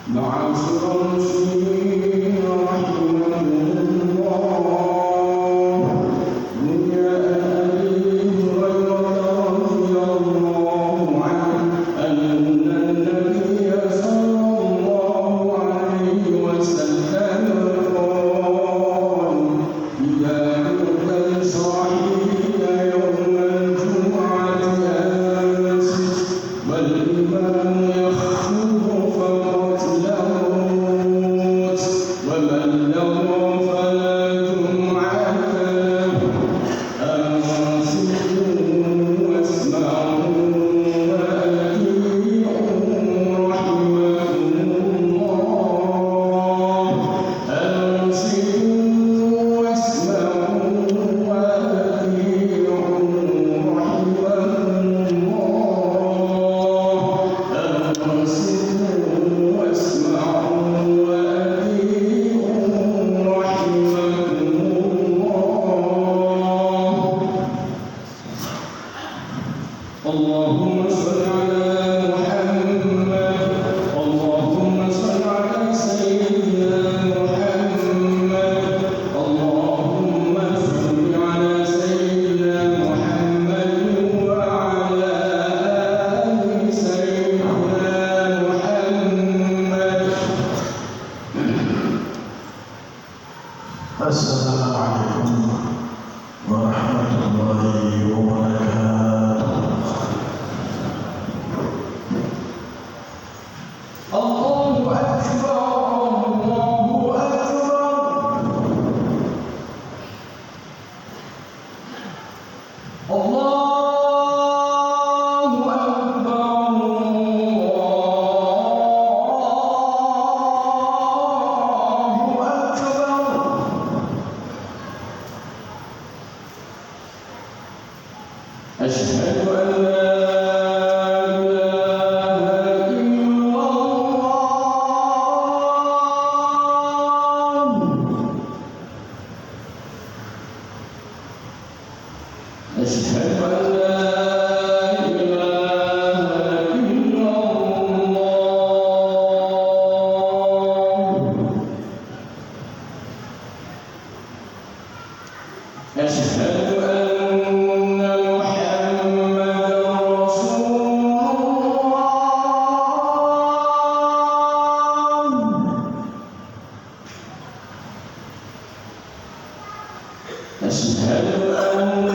معاشر المسلمين رحمكم الله، روي عن أبي هريرة رضي الله عنه أن النبي صلى الله عليه وسلم قال: إذا كنت لصاحبك يوم الجمعة أنصت والإمام يخطب فقد لموت ومن له فلا جمعة له، أنصتوا واسمعوا وأطيعوا رحمكم الله، أنصتوا واسمعوا وأطيعوا رحمكم الله، أنصتوا واسمعوا وأطيعوا رحمكم الله. اللهم صل على محمد، اللهم صل على سيدنا محمد، اللهم صل على سيدنا محمد وعلى آل سيدنا محمد. السلام عليكم ورحمة الله وبركاته. الله أكبر، الله أكبر، الله أشهد أن لا إله إلا الله، أشهد أن لا إله إلا الله، أشهد أن محمدا رسول الله، أشهد أن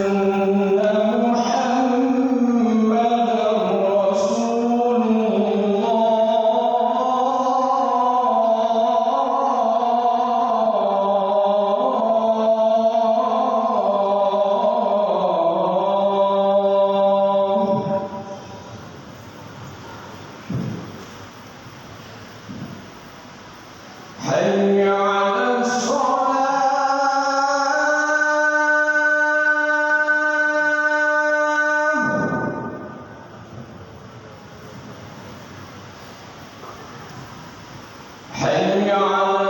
محمدا رسول الله. حي على الصلاة، حي على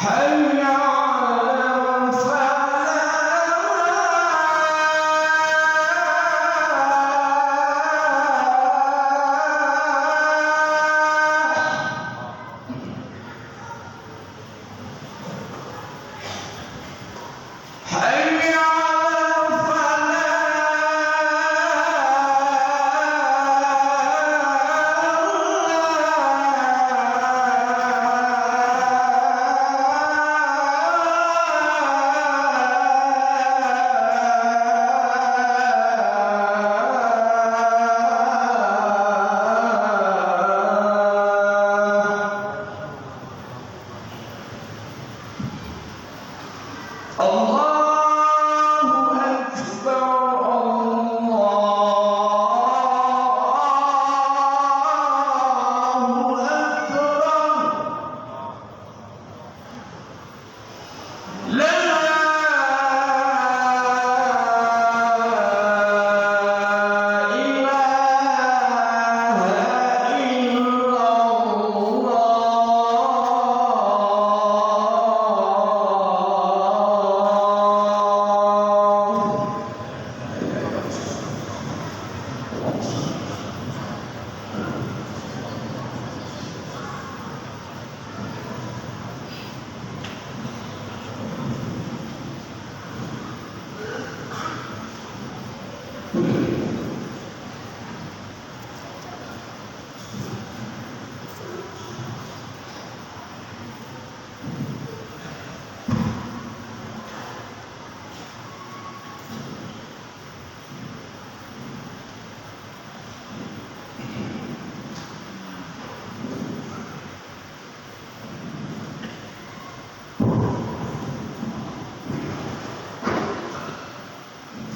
حي على الفلاح، حي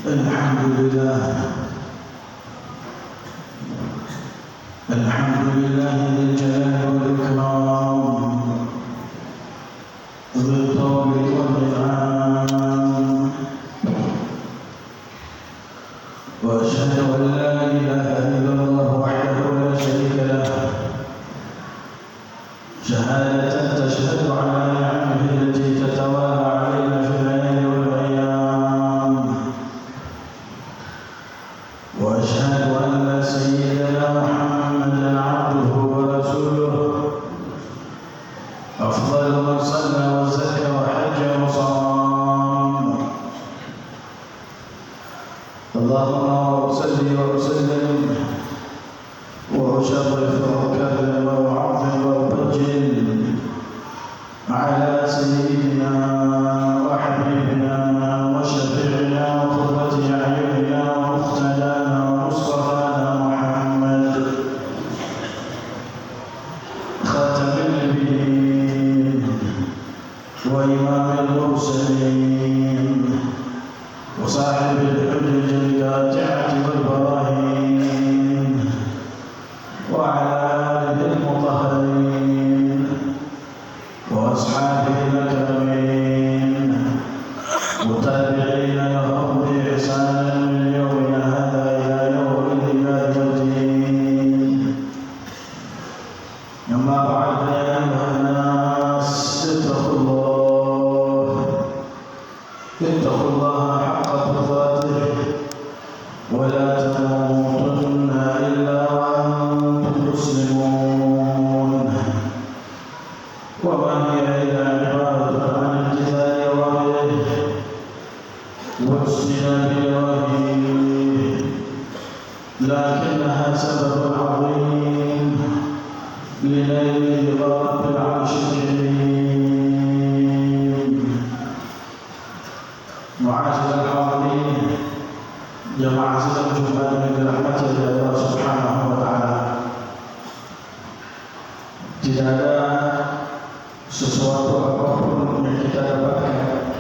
الحمد لله الحمد لله ذي الجلال والإكرام ذي الطول والإنعام وأشهد أن لا إله إلا الله وحده لا شريك له شهادة تشهد على نعمه التي تتوالى علينا في الليالي والأيام وأشهد أن سيدنا محمدا عبده ورسوله أفضل من صلى وزكى وحج وصام اللهم صل وسلم وأشرف وأكرم وأعظم وأبجل على سيدنا وحبيبنا وشفيعنا وقرة أعيننا ومقتدانا ومصطفانا محمد خاتم النبيين وإمام المرسلين وصاحب الحجج القاطعة والبراهين وعلى آله المطهرين وأصحابه الأكرمين وتابعين لهم بإحسان من يومنا هذا إلى يوم القيامة والدين أما بعد يا أيها الناس اتقوا الله حق تقاته ولا تموتن إلا وأنتم مسلمون وما هي إلا عبارة عن امتثال أوامره واجتناب نواهيه لكنها سبب عظيم لنيل رب العرش الكريم معاشر الحاضرين جماعة الجمعة من رحمة الله سبحانه وتعالى tidak ada sesuatu apapun yang kita dapatkan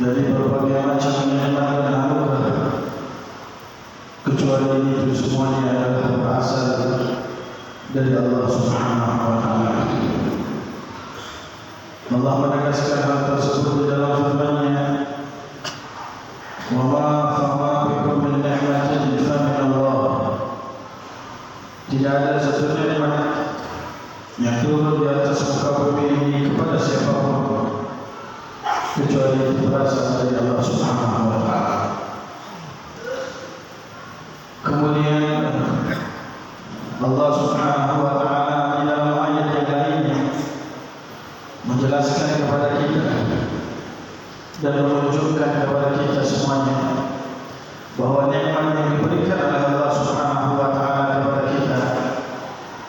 dari berbagai macam nikmat dan anugerah kecuali itu semuanya adalah berasal dari Allah Subhanahu wa taala. Allah menegaskan hal tersebut di dalam firman-Nya, "Wa ma bikum min ni'matin fa min Allah." Tidak ada satu nikmat yang turun di atas muka bumi ini kepada siapapun kecuali itu berasal dari Allah Subhanahu wa taala. Kemudian Allah Subhanahu wa taala di dalam ayat yang lainnya menjelaskan kepada kita dan menunjukkan kepada kita semuanya bahwa nikmat yang diberikan oleh Allah Subhanahu wa taala kepada kita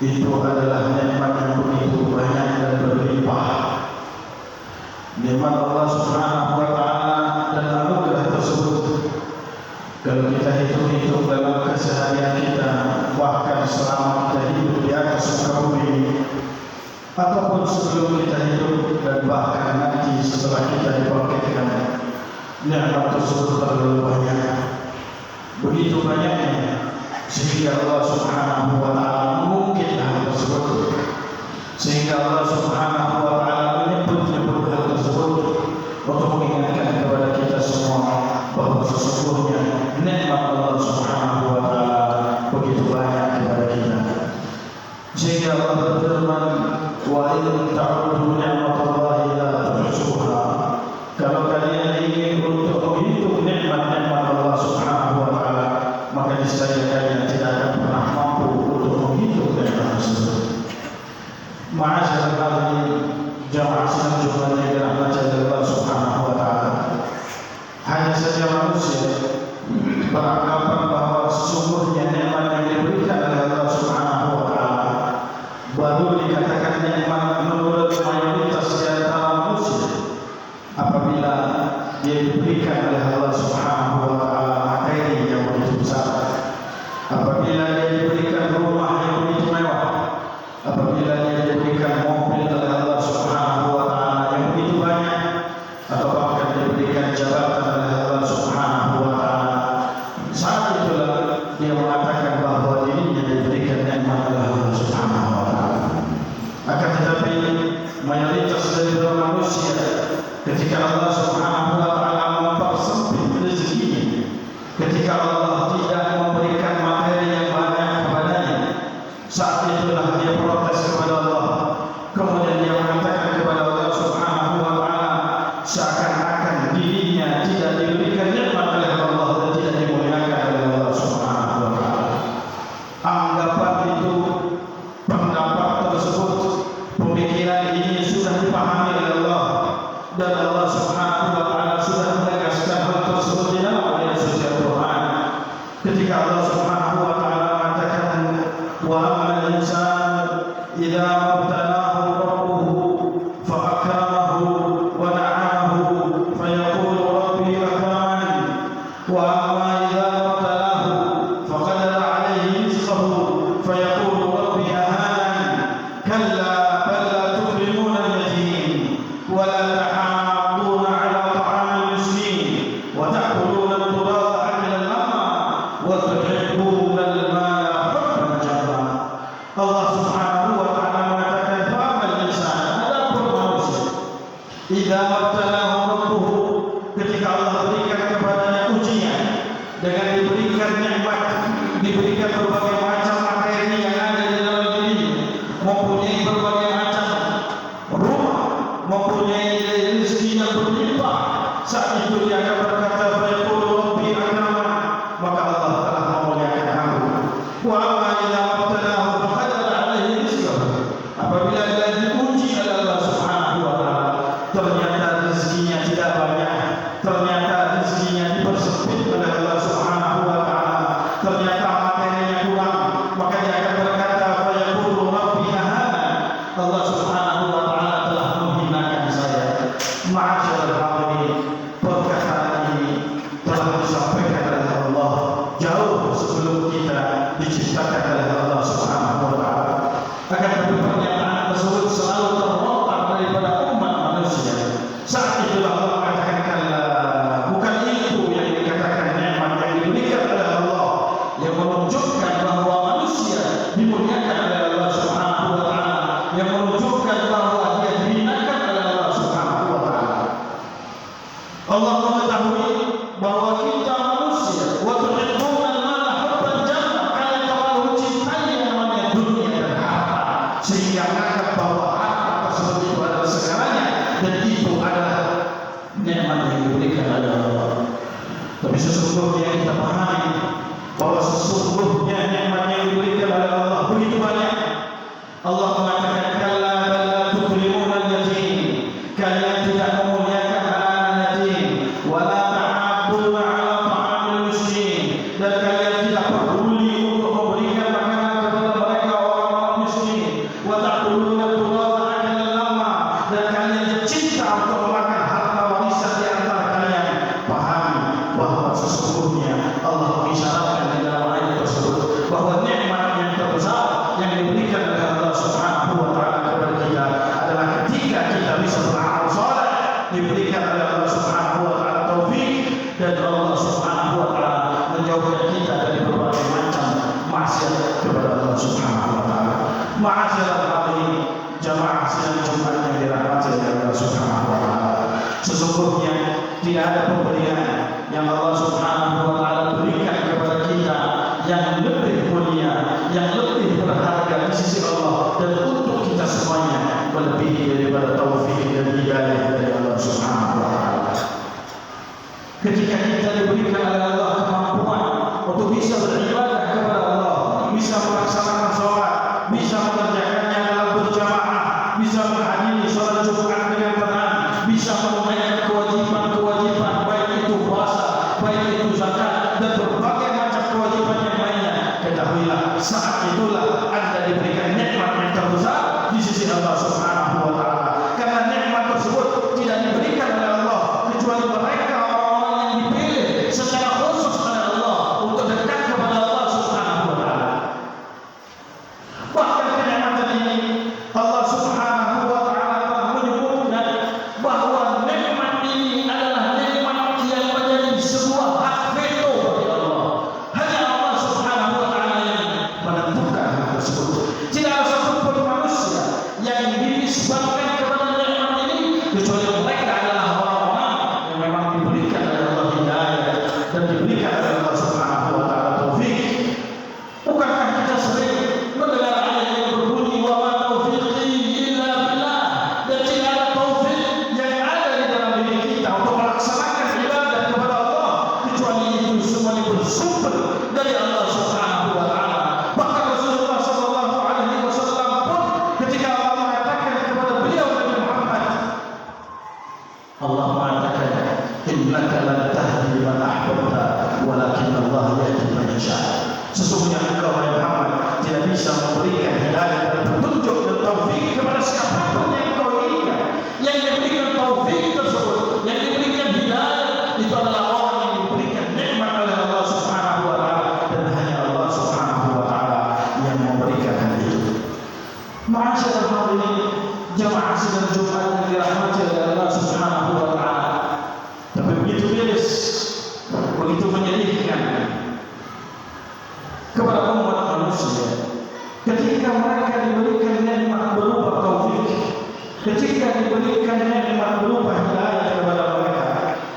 itu adalah nikmat yang begitu banyak dan berlimpah. Nikmat Allah Subhanahu wa taala dan anugerah tersebut kalau kita hitung-hitung dalam keseharian kita, bahkan selama kita hidup di atas muka bumi ini, ataupun sebelum kita hidup dan bahkan nanti setelah kita dibangkitkan, nikmat tersebut terlalu banyak, begitu banyaknya sehingga Allah Subhanahu wa taala mungkin hal tersebut, sehingga Allah Subhanahu wa taala menyebut hal tersebut untuk mengingatkan kepada kita semua bahwa sesungguhnya nikmat Allah Subhanahu wa taala begitu banyak kepada kita. Sehingga Allah berfirman, "Wa in ta'uddu ni'matallahi la tuhsuha." Kalau kalian ingin untuk menghitung nikmat-nikmat Allah Subhanahu wa taala, maka niscaya kalian tidak akan pernah mampu untuk menghitung nikmat tersebut. Ma'asyiral hadirin, jamaah sidang Jumat yang dirahmati Allah Subhanahu wa taala. Hanya saja manusia beranggapan bahwa sesungguhnya nikmat yang diberikan oleh Allah Subhanahu wa taala baru dikatakan nikmat menurut mayoritas di antara manusia apabila dia diberikan oleh Allah Subhanahu wa taala materi yang begitu besar, apabila dia diberikan rumah yang begitu mewah, apabila dia diberikan mobil oleh Allah Subhanahu wa taala yang begitu banyak, atau bahkan diberikan jabatan oleh Allah Subhanahu idza mabtalahu rabbuhu, ketika Allah berikan kepadanya ujian dengan diberikan nikmat, diberikan berbagai macam materi yang ada di dalam dirinya, mempunyai berbagai macam rumah, mempunyai rezeki yang berlimpah. Saat itu dia akan berkata, "Fayaqulu rabbi akraman," maka Allah telah memuliakan aku. Wa amma idza mabtalahu faqadara alaihi rizqahu, apabila dia diuji oleh Allah Subhanahu wa taala, ternyata rezekinya tidak banyak, ternyata rezekinya dipersempit oleh Allah Subhanahu wa taala, ternyata materinya kurang, maka dia akan berkata, "Fayaqulu rabbi ahana," Allah Subhanahu wa taala telah menghinakan saya. Ma'asyiral hadirin, perkataan ini telah disampaikan oleh Allah jauh sebelum kita diciptakan oleh Allah Subhanahu wa taala. Akan tetapi pernyataan tersebut selalu terlontar daripada umat manusia. Saat itulah Allah mengatakan, "Kalla," bukan itu yang dikatakan nikmat yang diberikan oleh Allah yang menunjukkan bahwa manusia dimuliakan oleh Allah Subhanahu wa taala, yang menunjukkan bahwa dia dihinakan oleh Allah Subhanahu wa taala. Allah mengetahui bahwa kita manusia, wa tuhibbuna al-mala hubban jamma, kalian terlalu cintai yang namanya dunia dan harta, sehingga menganggap bahwa harta tersebut itu adalah segalanya dan itu adalah nikmat yang diberikan oleh Allah. Tapi sesungguhnya kita pahami bahwa sesungguhnya nikmat yang diberikan oleh Allah begitu banyak. Allah mengatakan, "Kalla bal la tukrimuna al-yatim," kalian tidak memuliakan anak-anak yatim, wa la ta'abbuna 'ala ta'amil miskin, dan kalian tidak peduli untuk memberikan makanan kepada mereka orang-orang miskin, wa ta'kuluna al-turaba akalan lamma, dan kalian cinta untuk memakan harta warisan di antara kalian. Pahami bahwa sesungguhnya Allah mengisyaratkan di dalam ayat tersebut bahwa nikmat yang terbesar yang diberikan oleh Allah Subhanahu wa taala kepada kita adalah ketika kita bisa beramal saleh, diberikan oleh Allah Subhanahu wa taala taufik, dan Allah Subhanahu wa taala menjauhkan kita dari berbagai macam maksiat kepada Allah Subhanahu wa taala. Ma'asyiral hadirin, jamaah sidang Jumat yang dirahmati oleh Allah Subhanahu wa taala, sesungguhnya tidak ada pemberian yang Allah Subhanahu wa taala berikan kepada kita yang lebih mulia, yang lebih berharga di sisi Allah, dan untuk kita semuanya melebihi daripada taufik dan hidayah dari Allah Subhanahu wa taala. Ketika kita diberikan oleh Allah kemampuan untuk bisa beribadah kepada Allah, bisa melaksanakan sholat, bisa mengerjakannya dalam berjamaah, bisa menghadiri sholat Jumat dengan tenang, bisa menunaikan kewajiban-kewajiban, baik itu puasa, baik itu zakat, dan berbagai macam kewajiban yang lainnya. Ketahuilah, saat itulah Anda diberikan nikmat yang terbesar di sisi Allah Subhanahu wa taala. Karena nikmat tersebut tidak diberikan oleh Allah kecuali mereka orang-orang yang dipilih secara khusus oleh Allah untuk dekat kepada Allah Subhanahu wa taala. Bahkan kenikmatan ini Allah Subhanahu wa taala telah menyebutkan bahwa nikmat ini adalah nikmat yang menjadi sebuah hak veto bagi Allah. Hanya Allah Subhanahu wa taala yang menentukan hal tersebut. Tidak ada satupun manusia yang dinisbatkan kepada nikmat ini kecuali mereka adalah orang-orang yang memang diberikan oleh Allah hidayah dan diberikan oleh Allah Subhanahu wa taala taufik. Bukankah kita sering mendengar ayat yang berbunyi, "Wa ma taufiqi illa billah," dan tidak ada taufik yang ada di dalam diri kita untuk melaksanakan ibadah kepada Allah kecuali itu semuanya bersumber dari Allah Subhanahu wa taala. Bahkan Rasulullah sallallahu alaihi wasallam pun ketika Allah mengatakan kepada beliau Nabi Muhammad, Allah mengatakan, "Innaka la tahdi man ahbabta, walakin Allah yahdi man yasha." Sesungguhnya engkau wahai Muhammad tidak bisa memberikan hidayah dan petunjuk dan taufik kepada siapapun yang engkau inginkan. Yang diberikan taufik tersebut, yang diberikan hidayah, itu adalah orang yang diberikan nikmat oleh Allah Subhanahu wa taala, dan hanya Allah Subhanahu wa taala yang memberikan hal itu. Ma'asyiral hadirin, jamaah sidang Jumat yang dirahmati oleh Allah Subhanahu wa taala. Tapi begitu miris, begitu menyedihkan kepada umat manusia ketika mereka diberikan nikmat berupa taufik, ketika diberikan nikmat berupa hidayah kepada mereka,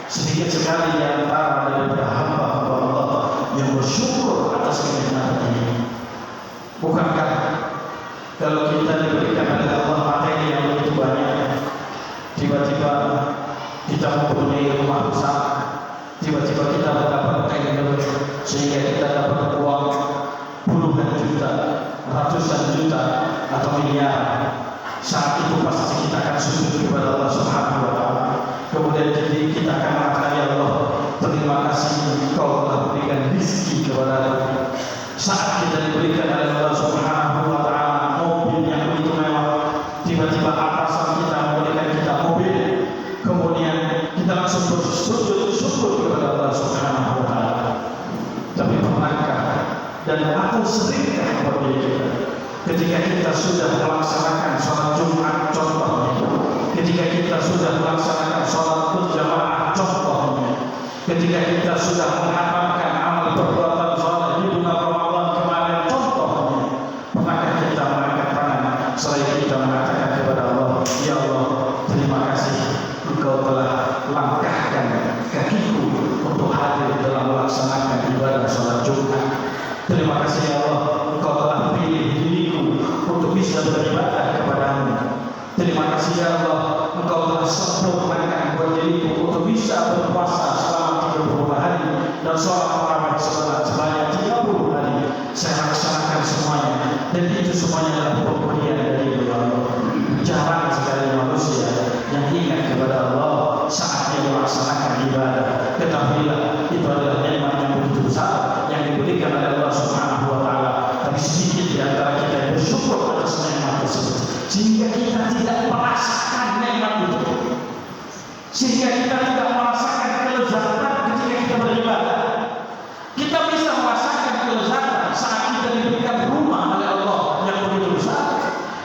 sedikit sekali di antara daripada hamba-hamba Allah yang bersyukur atas kenikmatan ini. Bukankah kalau kita diberikan oleh Allah materi yang begitu banyak, tiba-tiba kita mempunyai rumah besar, tiba-tiba kita mendapat tender sehingga kita dapat uang puluhan juta, ratusan juta atau miliar, saat itu pasti kita akan sujud kepada Allah Subhanahu wa Ta'ala. Kemudian kita akan mengatakan, ya Allah, terima kasih Engkau telah berikan rezeki kepada kami. Saat kita diberikan oleh Allah Subhanahu wa Ta'ala mobil yang begitu mewah, tiba-tiba atasan kita memberikan kita mobil, kemudian kita langsung bersujud syukur kepada Allah Subhanahu wa Ta'ala. Tapi pernahkah dan atau seringkah kepada kita ketika kita sudah melaksanakan sholat Jumat contohnya, ketika kita sudah melaksanakan sholat berjamaah contohnya, ketika kita sudah mengamalkan amal perbuatan sholat di bulan Ramadan kemarin contohnya, pernahkah kita mengangkat tangan selain kita mengatakan kepada Allah, ya Allah, terima kasih Engkau telah langkahkan kakiku untuk hadir dalam melaksanakan ibadah sholat Jumat. Terima kasih ya Allah, Engkau telah pilih diriku untuk bisa beribadah kepadamu. Terima kasih ya Allah, Engkau telah sempurnakan buat diriku untuk bisa berpuasa selama 30 hari dan sholat tarawih sebanyak 30 hari. Saya laksanakan semuanya, dan itu semuanya adalah pemberian dari Allah. Jarang sekali manusia yang ingat kepada Allah saat dia melaksanakan ibadah. Ketahuilah, itu adalah nikmat yang begitu besar yang diberikan oleh Allah Subhanahu wa Ta'ala. Tapi sedikit di antara kita yang bersyukur atas nikmat tersebut, sehingga kita tidak merasakan nikmat itu, sehingga kita tidak merasakan kelezatan ketika kita beribadah. Kita bisa merasakan kelezatan saat kita diberikan rumah oleh Allah yang begitu besar,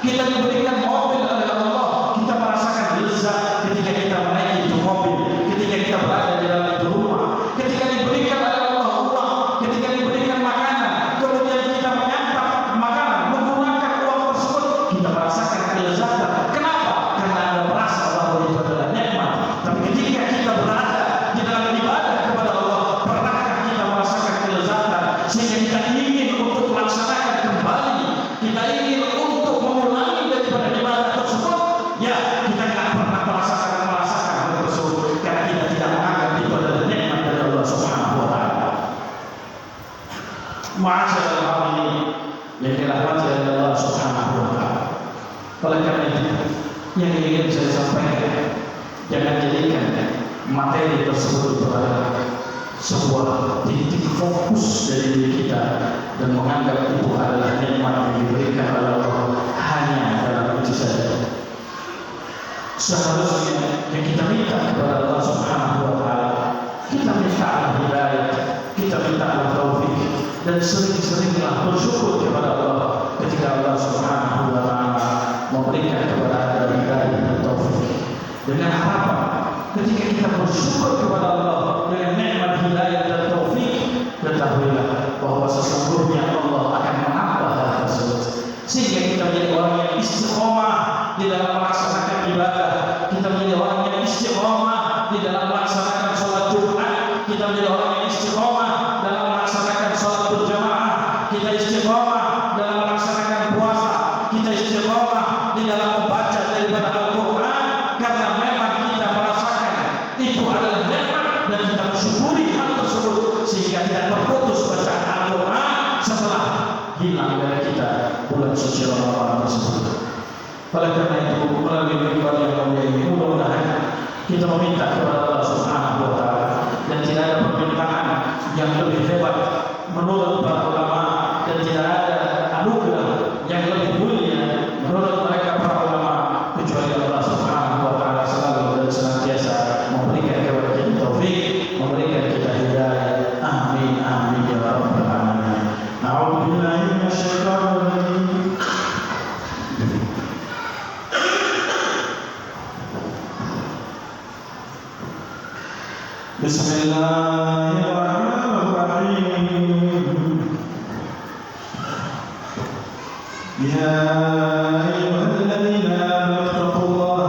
kita diberikan mobil oleh Allah, kita merasakan lezat ketika kita menaiki itu mobil, ketika kita berada di dalam itu rumah, ketika diberikan oleh Allah uang, ketika diberikan makanan, kemudian kita menyantap makanan menggunakan uang tersebut, kita merasakan kelezatan. Kenapa? Karena Anda merasa bahwa itu adalah nikmat. Tapi ketika kita berada di dalam ibadah kepada Allah, pernahkah kita merasakan kelezatan sehingga kita ingin untuk melaksanakan kembali, kita ingin untuk mengulangi daripada ibadah tersebut? Ya, kita tidak pernah merasakan hal tersebut karena kita tidak menganggap itu adalah nikmat dari Allah Subhanahu wa Ta'ala. Ma'asyiral hadirin yang dirahmati oleh Allah Subhanahu wa Ta'ala. Oleh karena itu, yang ingin saya sampaikan, jangan jadikan materi tersebut adalah sebuah titik fokus dari diri kita dan menganggap itu adalah nikmat yang diberikan oleh Allah hanya dalam itu saja. Seharusnya yang kita minta kepada Allah Subhanahu wa Ta'ala, kita minta hidayah, kita minta taufik, dan sering-seringlah bersyukur kepada Allah ketika Allah Subhanahu wa Ta'ala memberikan kepada kita hidayah dan taufik. Dengan harapan ketika kita bersyukur kepada Allah dengan nikmat hidayah dan taufik, ketahuilah bahwa sesungguhnya Allah akan menambah hal tersebut sehingga kita menjadi orang yang istiqomah di dalam melaksanakan ibadah, kita menjadi orang yang istiqomah di dalam melaksanakan sholat Jumat, kita menjadi orang yang istiqomah dalam melaksanakan sholat berjamaah, kita istiqomah dalam melaksanakan puasa, kita istiqomah di dalam membaca daripada Al-Quran, karena memang kita merasakan itu adalah nikmat dan kita mensyukuri hal tersebut sehingga tidak terputus bacaan Al-Quran setelah hilang dari kita bulan suci Ramadan tersebut. Oleh karena itu, melalui ibadah yang mulia ini, mudah-mudahan kita meminta kepada Allah Subhanahu wa Ta'ala, dan tidak ada permintaan yang lebih hebat menurut para ulama, dan tidak ada anugerah yang lebih mulia menurut mereka para ulama kecuali Allah Subhanahu wa Ta'ala selalu dan senantiasa memberikan kepada kita taufik, memberikan kita hidayah. Amin amin ya rabbal alamin. A'udzubillahi minasyaitonir rajim. Bismillahirrahmanirrahim. Ya ayyuhalladzina amanu taqullaha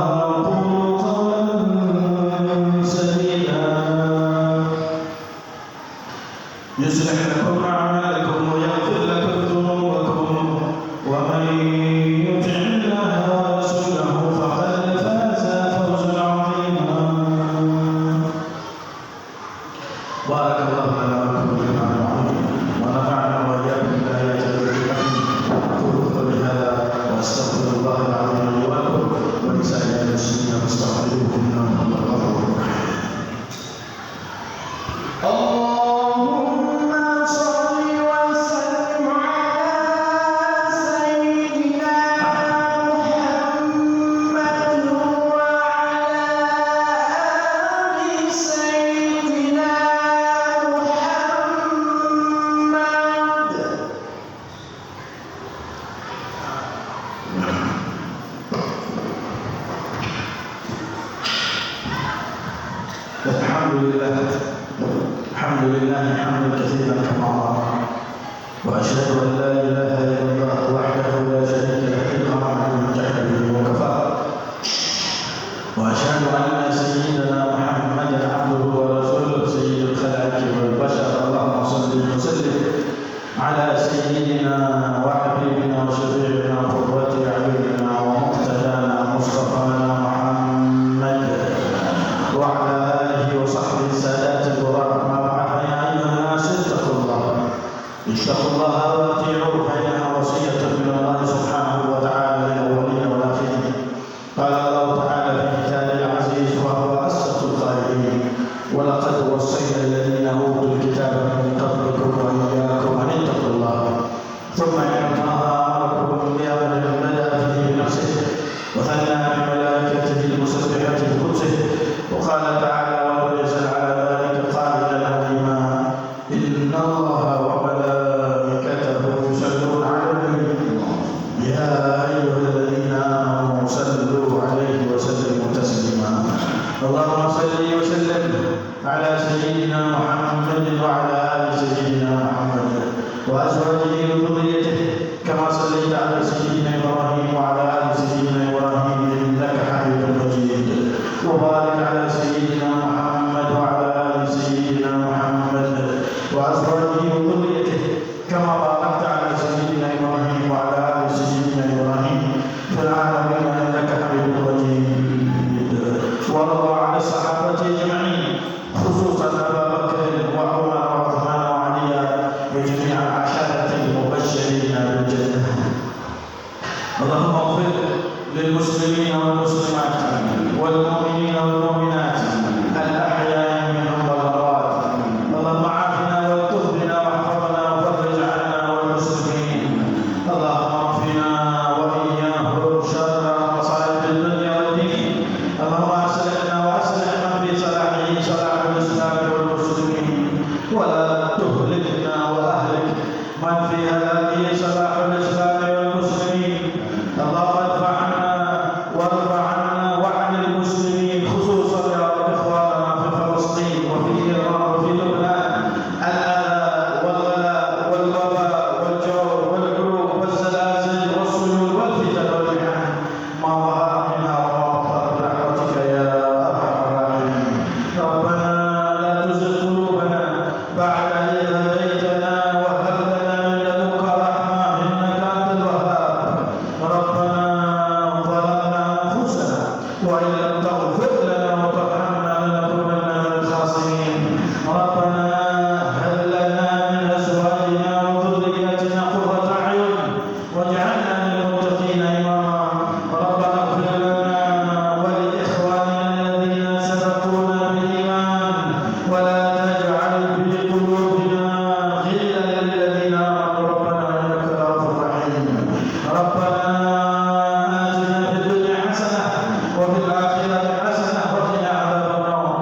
الحمد لله حمدا كثيرا كما أمر، وأشهد أن لا إله إلا الله وحده لا شريك له إقرارا من جحد به وكفى، وأشهد أن سيدنا محمدا عبده ورسوله سيد الخلائق والبشر. اللهم صل وسلم على سيدنا وحبيبنا وشفيعنا وقرة أعيننا ومقتدانا مصطفانا محمد وعلى آله وصحبه السادات البرار. ما بعد، يا أيها الناس اتقوا الله وأطيعوه، فإنها وصية من الله سبحانه وتعالى للأولين والآخرين. قال الله تعالى في كتابه العزيز وهو أصدق القائلين: ولقد وصينا الذين أوتوا الكتاب من قبلكم وإياكم أن اتقوا الله. ثم إن الله أمركم بأمر بدأ فيه بنفسه وثنى بملائكته المسبحة بقدسه، وقال تعالى: وليس على ذلك قائلا عليما إن الله وملائكته يصلون على النبي يا أيها الذين آمنوا صلوا عليه وسلموا تسليما. اللهم صل وسلم على سيدنا محمد وعلى آل سيدنا محمد وأزواجه وذريته كما صليت على سيدنا إبراهيم وعلى آل سيدنا إبراهيم إنك حميد مجيد. وبارك على سيدنا محمد وعلى آل سيدنا محمد وأزواجه وذريته كما باركت على سيدنا إبراهيم وعلى آل سيدنا إبراهيم في العالمين إنك حميد مجيد. وارض عن الصحابة أجمعين، خصوصا أبا بكر وعمر وعثمان وعلي وجميع العشرة المبشرين بالجنة. اللهم اغفر للمسلمين والمسلمات والمؤمنين والمؤمنات الأحياء منهم والأموات. اللهم عافنا والطف بنا واحفظنا وفرج عنا والمسلمين. اللهم اكفنا وإياهم شر مصائب الدنيا والدين. اللهم أصلحنا وأصلح من في صلاحه صلاح الإسلام والمسلمين، ولا تهلكنا وأهلك من في هلاكه صلاح الإسلام والمسلمين. اللهم ادفع عنا وارفع عنا وعن المسلمين، خصوصا يا رب إخواننا في فلسطين وفي إيران وفي لبنان، الأذى والغلاء والوباء والجوع والحروب والزلازل والسيول والفتن والمحن ما ظهر منها وما بطن برحمتك يا أرحم الراحمين. ربنا لا تزغ قلوبنا بعد إذ هديتنا وهب لنا من لدنك رحمة إنك أنت الوهاب. ربنا ظلمنا أنفسنا وإن لم تغفر لنا وترحمنا لنكونن من الخاسرين. ربنا هب لنا من أزواجنا وذرياتنا قرة أعين واجعلنا للمتقين إماما. ربنا اغفر لنا ولإخواننا الذين سبقونا بالإيمان ولا تجعل في قلوبنا غلا للذين آمنوا ربنا إنك رؤوف رحيم. ربنا آتنا في الدنيا حسنة وفي الآخرة حسنة وقنا عذاب النار.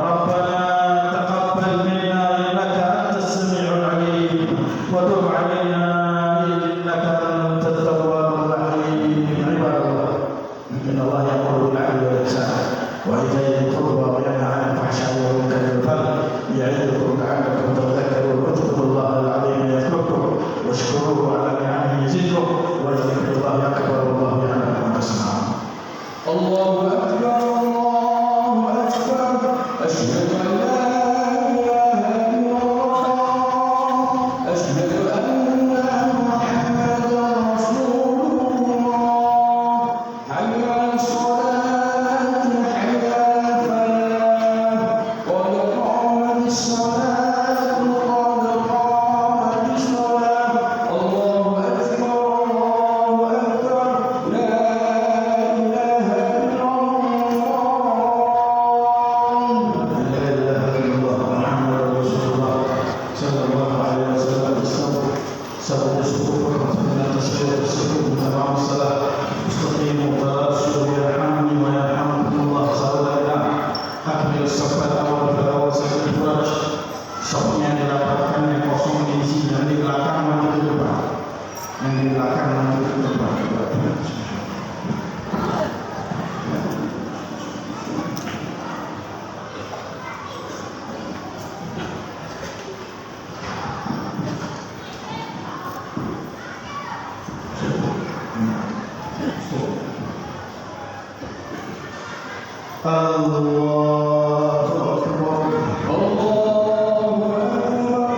ربنا تقبل منا إنك أنت السميع العليم وتب علينا إنك أنت التواب الرحيم. عباد الله، إن الله يأمر بالعدل والإحسان وإيتاء ذي القربى وينهى عن الفحشاء والمنكر والبغي يعظكم لعلكم تذكرون. واذكروا الله العظيم يذكركم واشكروه على نعمه يزدكم ولذكر الله أكبر والله يعلم ما تصنعون. الله أكبر. Allahu Akbar. Allahu Akbar.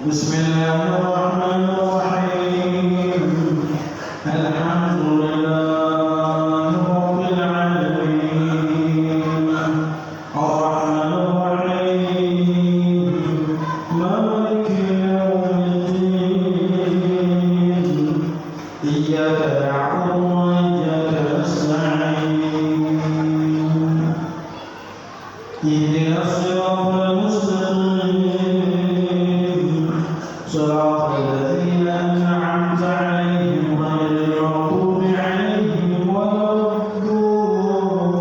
Bismillahirrahmanirrahim. Alhamdulillah Rabbil alamin. Ar-Rahmanir-Rahim. Maliki yawmiddin. Iyyaka na'budu wa iyyaka nasta'in. Ihdinas siratal mustaqim. صراط الذين أنعمت عليهم غير المغضوب عليهم ولا الضالين.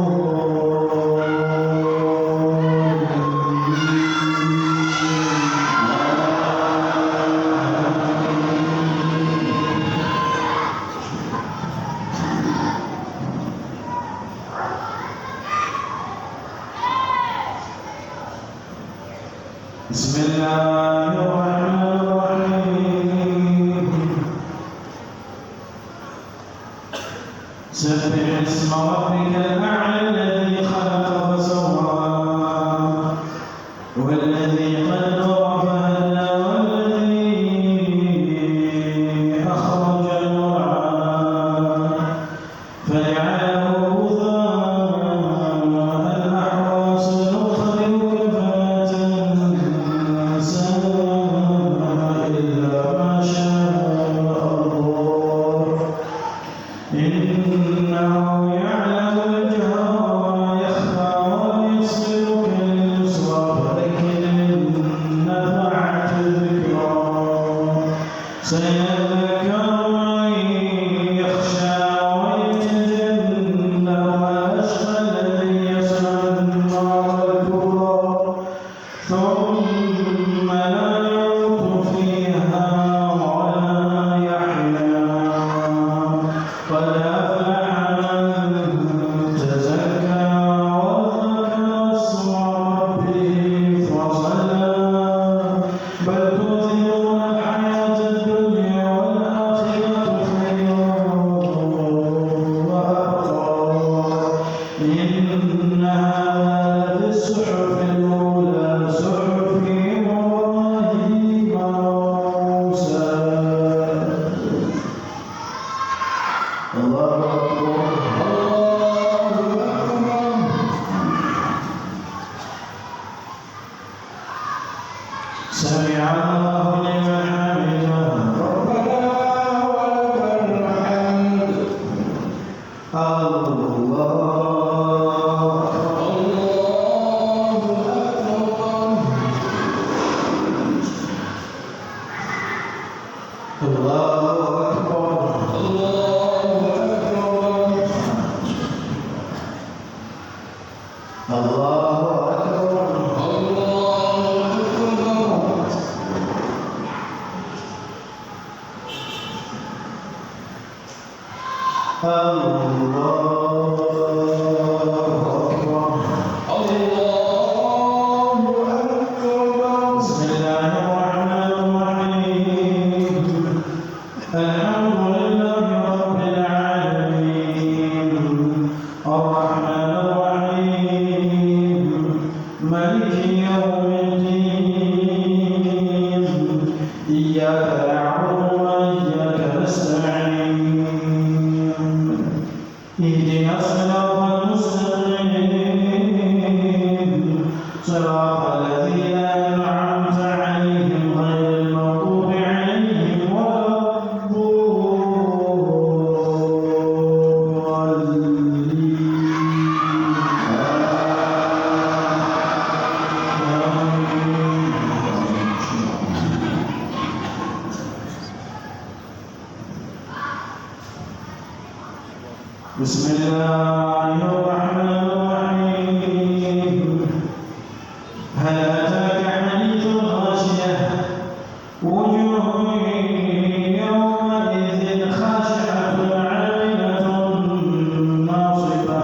بسم الله الرحمن الرحيم. سبح اسم ربك الأعلى الذي خلق فسوى والذي قدر فهدى والذي أخرج المرعى فجعله غثاء أحوى سنقرئك فلا تنسى إلا ما شاء الله إنه يعلم الجهر وما يخفى ويسألك لليسرى فذكر إن نفعت الذكرى سيذكر من يخشى ويتجنبها الأشقى الذي يصلى النار الكبرى ثم لا يموت فيها ولا يحيا قد أفلح من تزكى وذكر اسم ربه فصلى بل تؤثرون الحياة الدنيا والآخرة خير وأبقى إن هذا لفي الصحف الأولى صحف إبراهيم وموسى. الله أكبر. سمع الله لمن حمده. ربنا ولك الحمد. الله أكبر. الله أكبر. بسم الله الرحمن الرحيم. الحمد لله رب العالمين الرحمن الرحيم مالك يوم الدين إياك نعبد وإياك نستعين اهدنا الصراط المستقيم صراط الذين أنعمت عليهم غير المغضوب عليهم ولا بسم الله الرحمن الرحيم. هل أتاك حديث الغاشية وجوه يومئذ خاشعة عاملة ناصبة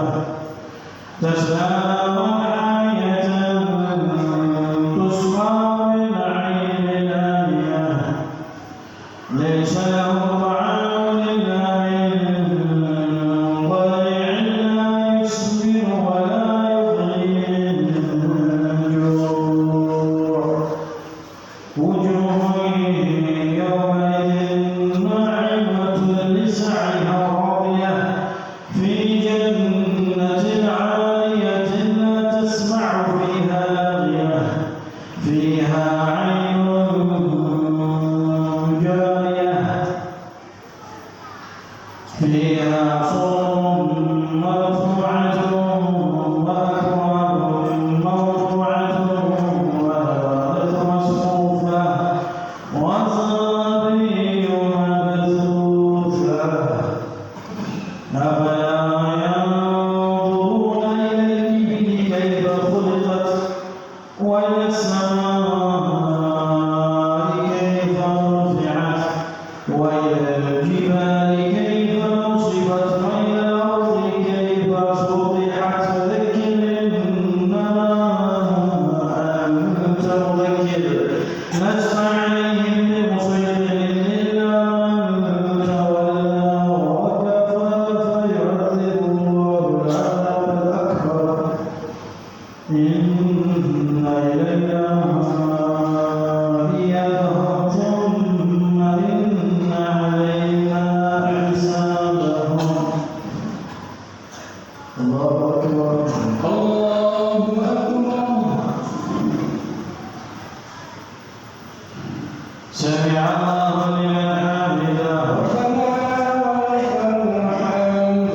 الله أكبر الله أكبر سمع الله لمن حمده ربنا ولك الحمد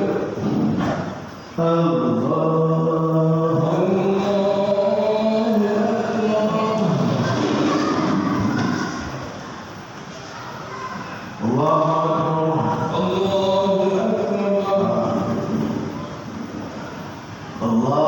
الله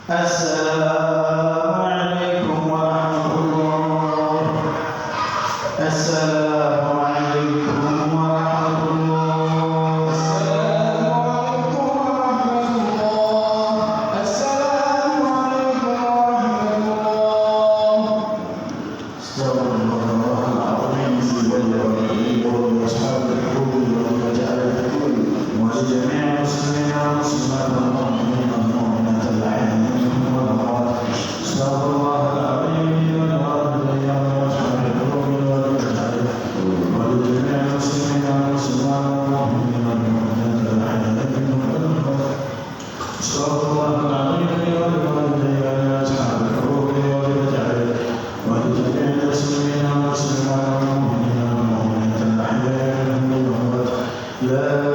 السلام عليكم ورحمة الله. السلام عليكم ورحمة الله. السلام عليكم ورحمة الله. استغفر الله العظيم والعظيم وأصحاب الحب والمجال ولجميع المسلمين والمسلمات والمؤمنين والمؤمنات العالمين والأموات. استغفر الله العظيم والعظيم وأصحاب الحب والمجال ولجميع المسلمين والمسلمات والمؤمنين والمؤمنات العالمين والأموات. استغفر الله العظيم والعظيم وأصحاب الحب والمجال ولجميع المسلمين والمسلمات والمؤمنين والمؤمنات الأحياء منهم والأموات. لا